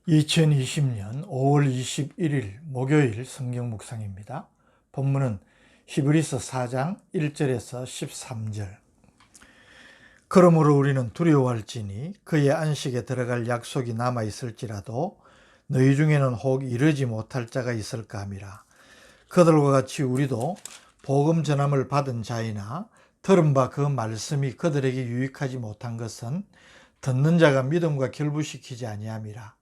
2020년 5월 21일 목요일 성경 묵상입니다. 본문은 히브리서 4장 1절에서 13절. 그러므로 우리는 두려워할지니 그의 안식에 들어갈 약속이 남아 있을지라도 너희 중에는 혹 이르지 못할 자가 있을까 함이라. 그들과 같이 우리도 복음 전함을 받은 자이나 들은 바 그 말씀이 그들에게 유익하지 못한 것은 듣는 자가 믿음과 결부시키지 아니함이라.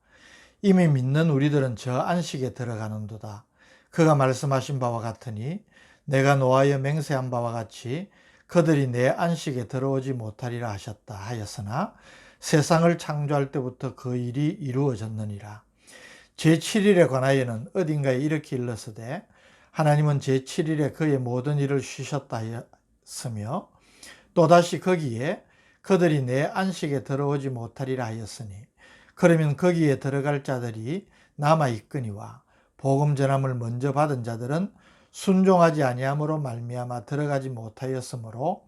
이미 믿는 우리들은 저 안식에 들어가는도다. 그가 말씀하신 바와 같으니 내가 노하여 맹세한 바와 같이 그들이 내 안식에 들어오지 못하리라 하셨다 하였으나 세상을 창조할 때부터 그 일이 이루어졌느니라. 제7일에 관하여는 어딘가에 이렇게 일렀으되 하나님은 제7일에 그의 모든 일을 쉬셨다 하였으며 또다시 거기에 그들이 내 안식에 들어오지 못하리라 하였으니 그러면 거기에 들어갈 자들이 남아있거니와 복음 전함을 먼저 받은 자들은 순종하지 아니함으로 말미암아 들어가지 못하였으므로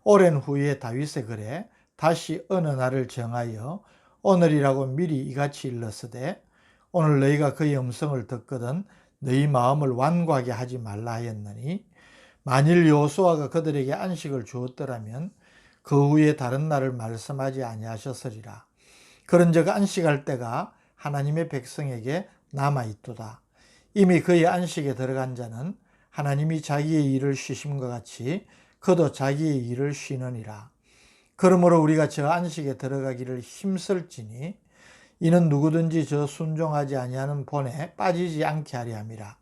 오랜 후에 다윗의 글에 다시 어느 날을 정하여 오늘이라고 미리 이같이 일렀으되 오늘 너희가 그의 음성을 듣거든 너희 마음을 완고하게 하지 말라 하였느니 만일 여호수아가 그들에게 안식을 주었더라면 그 후에 다른 날을 말씀하지 아니하셨으리라. 그런즉 안식할 때가 하나님의 백성에게 남아있도다. 이미 그의 안식에 들어간 자는 하나님이 자기의 일을 쉬심과 같이 그도 자기의 일을 쉬느니라. 그러므로 우리가 저 안식에 들어가기를 힘쓸지니 이는 누구든지 저 순종하지 아니하는 본에 빠지지 않게 하려 함이라.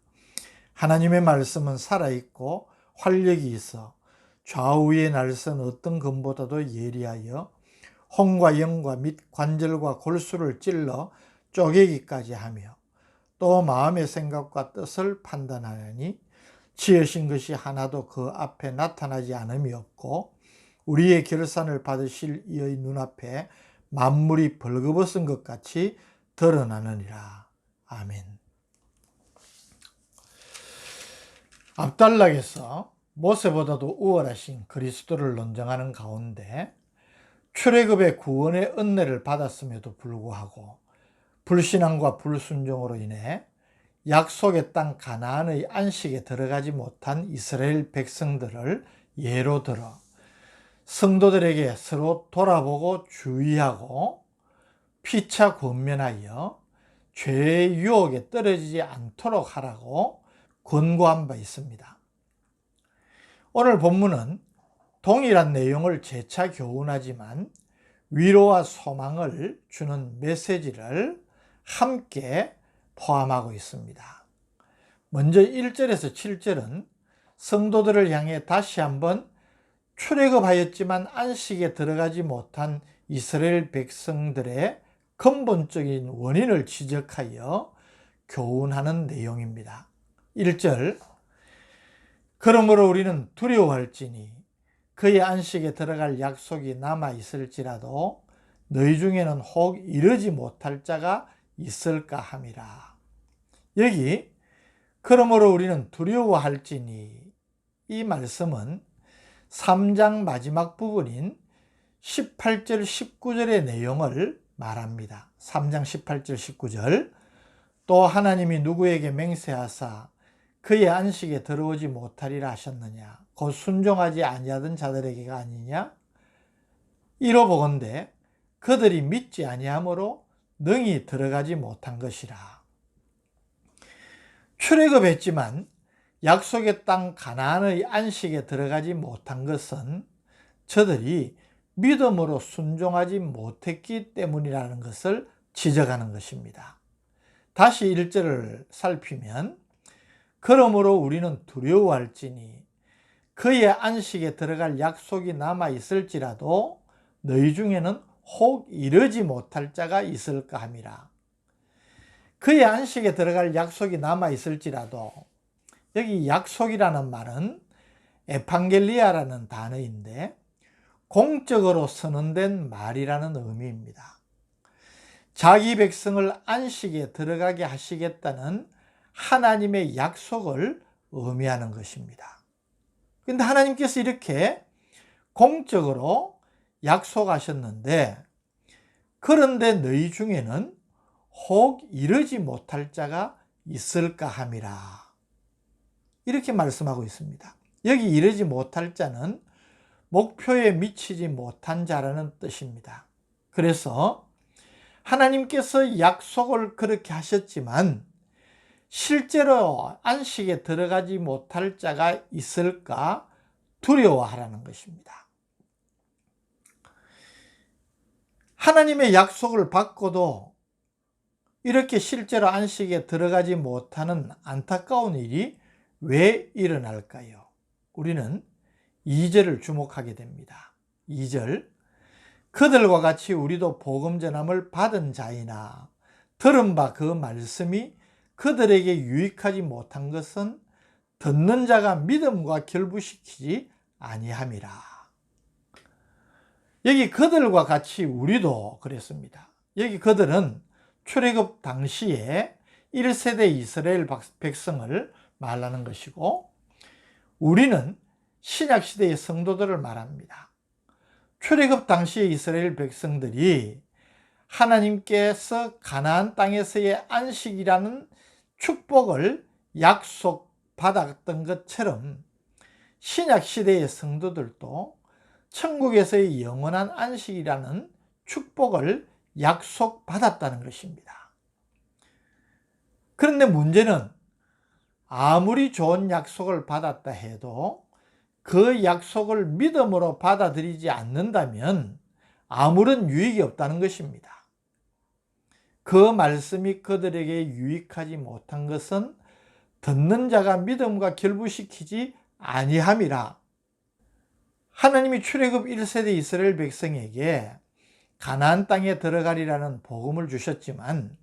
하나님의 말씀은 살아있고 활력이 있어 좌우의 날선 어떤 검보다도 예리하여 혼과 영과 및 관절과 골수를 찔러 쪼개기까지 하며 또 마음의 생각과 뜻을 판단하니 지으신 것이 하나도 그 앞에 나타나지 않음이 없고 우리의 결산을 받으실 이의 눈앞에 만물이 벌거벗은 것 같이 드러나느니라. 아멘. 압달락에서 모세보다도 우월하신 그리스도를 논증하는 가운데 출애굽의 구원의 은혜를 받았음에도 불구하고 불신앙과 불순종으로 인해 약속의 땅 가나안의 안식에 들어가지 못한 이스라엘 백성들을 예로 들어 성도들에게 서로 돌아보고 주의하고 피차 권면하여 죄의 유혹에 떨어지지 않도록 하라고 권고한 바 있습니다. 오늘 본문은 동일한 내용을 재차 교훈하지만 위로와 소망을 주는 메시지를 함께 포함하고 있습니다. 먼저 1절에서 7절은 성도들을 향해 다시 한번 출애굽하였지만 안식에 들어가지 못한 이스라엘 백성들의 근본적인 원인을 지적하여 교훈하는 내용입니다. 1절, 그러므로 우리는 두려워할지니 그의 안식에 들어갈 약속이 남아 있을지라도 너희 중에는 혹 이르지 못할 자가 있을까 함이라. 여기 그러므로 우리는 두려워할지니 이 말씀은 3장 마지막 부분인 18절 19절의 내용을 말합니다. 3장 18절 19절 또 하나님이 누구에게 맹세하사 그의 안식에 들어오지 못하리라 하셨느냐 곧 순종하지 아니하던 자들에게가 아니냐 이로 보건대 그들이 믿지 아니하므로 능히 들어가지 못한 것이라. 출애굽했지만 약속의 땅 가나안의 안식에 들어가지 못한 것은 저들이 믿음으로 순종하지 못했기 때문이라는 것을 지적하는 것입니다. 다시 1절을 살피면 그러므로 우리는 두려워할지니 그의 안식에 들어갈 약속이 남아 있을지라도 너희 중에는 혹 이르지 못할 자가 있을까 함이라. 그의 안식에 들어갈 약속이 남아 있을지라도 여기 약속이라는 말은 에판겔리아라는 단어인데 공적으로 선언된 말이라는 의미입니다. 자기 백성을 안식에 들어가게 하시겠다는 하나님의 약속을 의미하는 것입니다. 그런데 하나님께서 이렇게 공적으로 약속하셨는데 그런데 너희 중에는 혹 이르지 못할 자가 있을까 함이라. 이렇게 말씀하고 있습니다. 여기 이르지 못할 자는 목표에 미치지 못한 자라는 뜻입니다. 그래서 하나님께서 약속을 그렇게 하셨지만 실제로 안식에 들어가지 못할 자가 있을까 두려워하라는 것입니다. 하나님의 약속을 받고도 이렇게 실제로 안식에 들어가지 못하는 안타까운 일이 왜 일어날까요? 우리는 2절을 주목하게 됩니다. 2절, 그들과 같이 우리도 복음 전함을 받은 자이나 들은 바 그 말씀이 그들에게 유익하지 못한 것은 듣는 자가 믿음과 결부시키지 아니함이라. 여기 그들과 같이 우리도 그랬습니다. 여기 그들은 출애굽 당시에 1세대 이스라엘 백성을 말하는 것이고, 우리는 신약시대의 성도들을 말합니다. 출애굽 당시의 이스라엘 백성들이 하나님께서 가나안 땅에서의 안식이라는 축복을 약속받았던 것처럼 신약시대의 성도들도 천국에서의 영원한 안식이라는 축복을 약속받았다는 것입니다. 그런데 문제는 아무리 좋은 약속을 받았다 해도 그 약속을 믿음으로 받아들이지 않는다면 아무런 유익이 없다는 것입니다. 그 말씀이 그들에게 유익하지 못한 것은 듣는 자가 믿음과 결부시키지 아니함이라. 하나님이 출애굽 1세대 이스라엘 백성에게 가나안 땅에 들어가리라는 복음을 주셨지만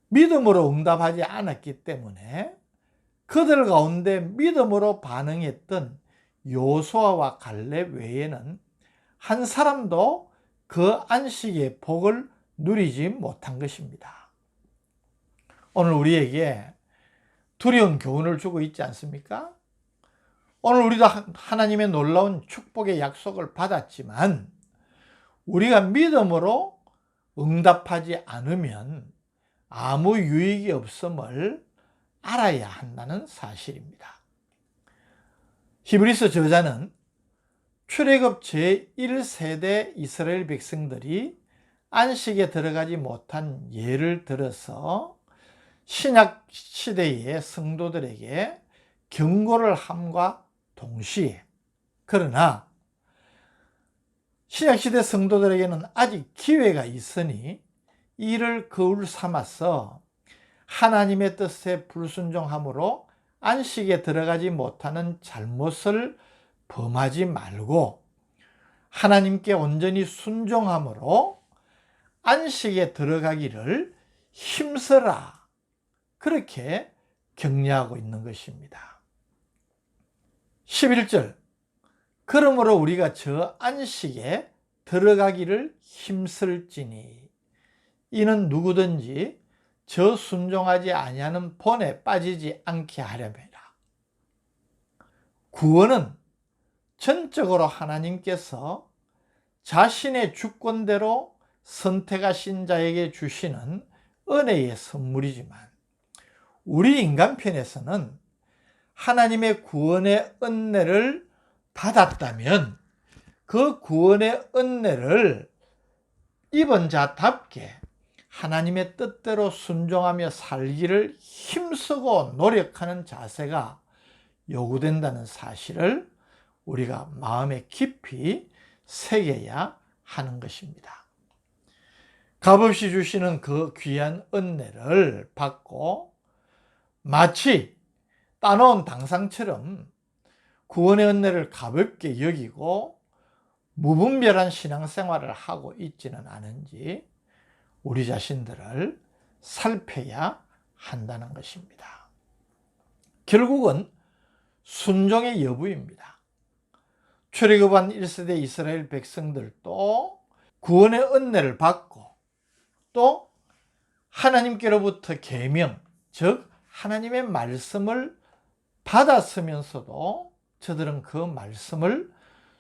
믿음으로 응답하지 않았기 때문에 그들 가운데 믿음으로 반응했던 여호수아와 갈렙 외에는 한 사람도 그 안식의 복을 누리지 못한 것입니다. 오늘 우리에게 두려운 교훈을 주고 있지 않습니까? 오늘 우리도 하나님의 놀라운 축복의 약속을 받았지만 우리가 믿음으로 응답하지 않으면 아무 유익이 없음을 알아야 한다는 사실입니다. 히브리서 저자는 출애굽 제1세대 이스라엘 백성들이 안식에 들어가지 못한 예를 들어서 신약 시대의 성도들에게 경고를 함과 동시에, 그러나 신약 시대 성도들에게는 아직 기회가 있으니 이를 거울 삼아서 하나님의 뜻에 불순종함으로 안식에 들어가지 못하는 잘못을 범하지 말고 하나님께 온전히 순종함으로 안식에 들어가기를 힘써라, 그렇게 격려하고 있는 것입니다. 11절, 그러므로 우리가 저 안식에 들어가기를 힘쓸지니 이는 누구든지 저 순종하지 아니하는 본에 빠지지 않게 하려니라. 구원은 전적으로 하나님께서 자신의 주권대로 선택하신 자에게 주시는 은혜의 선물이지만 우리 인간편에서는 하나님의 구원의 은혜를 받았다면 그 구원의 은혜를 입은 자답게 하나님의 뜻대로 순종하며 살기를 힘쓰고 노력하는 자세가 요구된다는 사실을 우리가 마음에 깊이 새겨야 하는 것입니다. 값없이 주시는 그 귀한 은혜를 받고 마치 따놓은 당상처럼 구원의 은혜를 가볍게 여기고 무분별한 신앙생활을 하고 있지는 않은지 우리 자신들을 살펴야 한다는 것입니다. 결국은 순종의 여부입니다. 출애굽한 1세대 이스라엘 백성들도 구원의 은혜를 받고 또 하나님께로부터 계명, 즉 하나님의 말씀을 받았으면서도 저들은 그 말씀을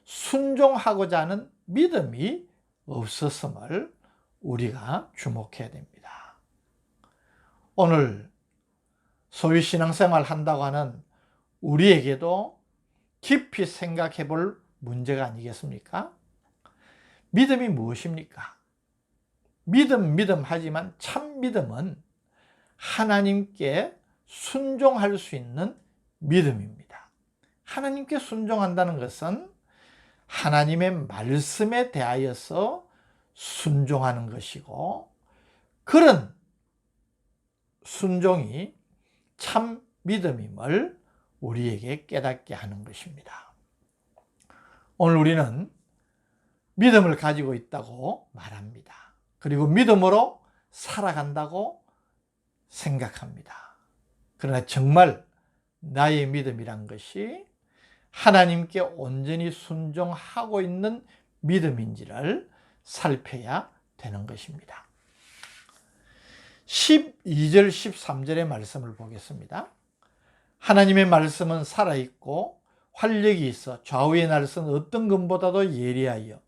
순종하고자 하는 믿음이 없었음을 우리가 주목해야 됩니다. 오늘 소위 신앙생활 한다고 하는 우리에게도 깊이 생각해 볼 문제가 아니겠습니까? 믿음이 무엇입니까? 믿음 하지만 참 믿음은 하나님께 순종할 수 있는 믿음입니다. 하나님께 순종한다는 것은 하나님의 말씀에 대하여서 순종하는 것이고, 그런 순종이 참 믿음임을 우리에게 깨닫게 하는 것입니다. 오늘 우리는 믿음을 가지고 있다고 말합니다. 그리고 믿음으로 살아간다고 생각합니다. 그러나 정말 나의 믿음이란 것이 하나님께 온전히 순종하고 있는 믿음인지를 살펴야 되는 것입니다. 12절 13절의 말씀을 보겠습니다. 하나님의 말씀은 살아있고 활력이 있어 좌우의 날선 어떤 검보다도 예리하여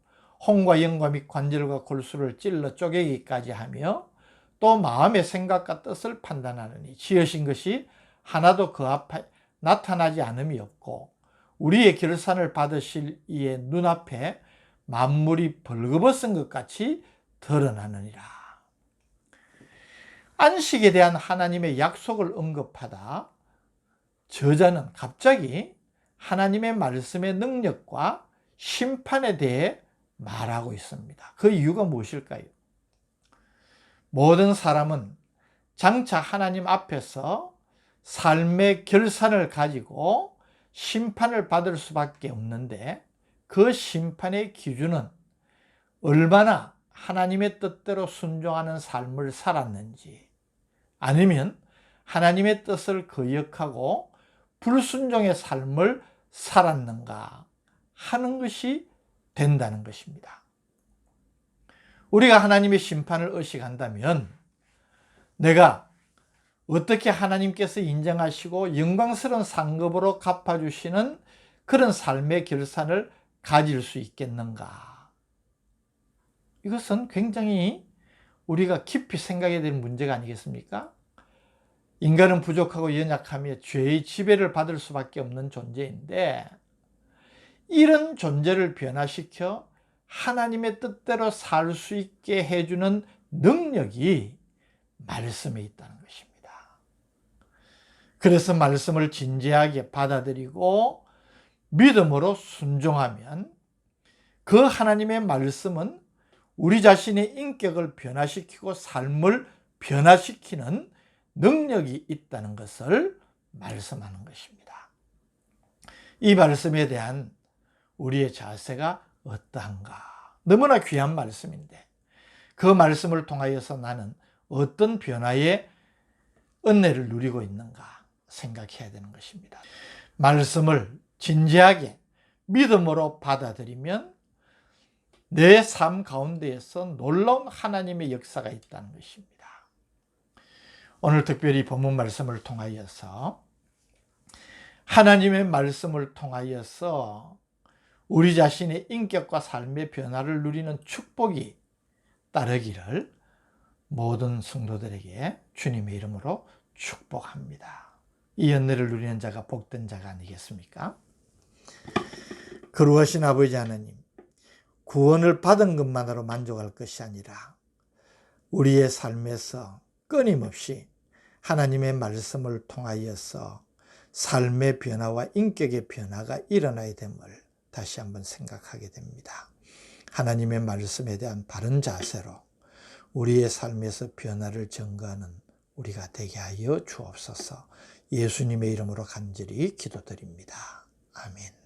홍과 영과 및 관절과 골수를 찔러 쪼개기까지 하며 또 마음의 생각과 뜻을 판단하느니 지으신 것이 하나도 그 앞에 나타나지 않음이 없고 우리의 결산을 받으실 이의 눈앞에 만물이 벌거벗은 것 같이 드러나느니라. 안식에 대한 하나님의 약속을 언급하다 저자는 갑자기 하나님의 말씀의 능력과 심판에 대해 말하고 있습니다. 그 이유가 무엇일까요? 모든 사람은 장차 하나님 앞에서 삶의 결산을 가지고 심판을 받을 수밖에 없는데, 그 심판의 기준은 얼마나 하나님의 뜻대로 순종하는 삶을 살았는지, 아니면 하나님의 뜻을 거역하고 불순종의 삶을 살았는가 하는 것이 된다는 것입니다. 우리가 하나님의 심판을 의식한다면 내가 어떻게 하나님께서 인정하시고 영광스러운 상급으로 갚아주시는 그런 삶의 결산을 가질 수 있겠는가? 이것은 굉장히 우리가 깊이 생각해야 되는 문제가 아니겠습니까? 인간은 부족하고 연약하며 죄의 지배를 받을 수밖에 없는 존재인데, 이런 존재를 변화시켜 하나님의 뜻대로 살 수 있게 해주는 능력이 말씀에 있다는 것입니다. 그래서 말씀을 진지하게 받아들이고 믿음으로 순종하면 그 하나님의 말씀은 우리 자신의 인격을 변화시키고 삶을 변화시키는 능력이 있다는 것을 말씀하는 것입니다. 이 말씀에 대한 우리의 자세가 어떠한가? 너무나 귀한 말씀인데 그 말씀을 통하여서 나는 어떤 변화의 은혜를 누리고 있는가 생각해야 되는 것입니다. 말씀을 진지하게 믿음으로 받아들이면 내 삶 가운데에서 놀라운 하나님의 역사가 있다는 것입니다. 오늘 특별히 본문 말씀을 통하여서 하나님의 말씀을 통하여서 우리 자신의 인격과 삶의 변화를 누리는 축복이 따르기를 모든 성도들에게 주님의 이름으로 축복합니다. 이 은혜를 누리는 자가 복된 자가 아니겠습니까? 거룩하신 아버지 하나님, 구원을 받은 것만으로 만족할 것이 아니라 우리의 삶에서 끊임없이 하나님의 말씀을 통하여서 삶의 변화와 인격의 변화가 일어나야 됨을 다시 한번 생각하게 됩니다. 하나님의 말씀에 대한 바른 자세로 우리의 삶에서 변화를 증거하는 우리가 되게 하여 주옵소서. 예수님의 이름으로 간절히 기도드립니다. 아멘.